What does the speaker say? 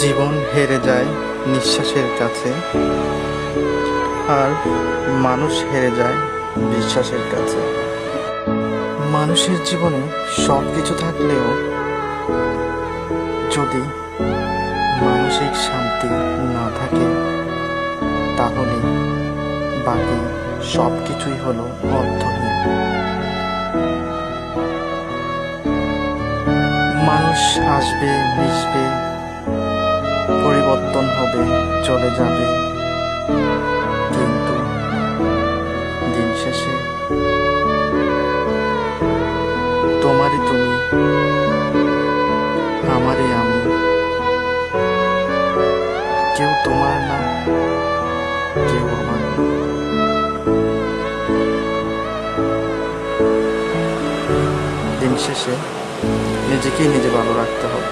জীবন হেরে যায় নিঃশ্বাসের কাছে, আর মানুষ হেরে যায় বিশ্বাসের কাছে। মানুষের জীবনে সব কিছু থাকলেও যদি মানসিক শান্তি না থাকে, তাহলে বাকি সব কিছুই হলো অর্থহীন। মানুষ আসবে, মিশবে, পরিবর্তন হবে, চলে যাবে, কিন্তু দিন শেষে তোমারই তুমি, আমারই আমি। কেউ তোমার না, কেউ আমার না। দিন শেষে নিজেকেই নিজে ভালো রাখতে হবে।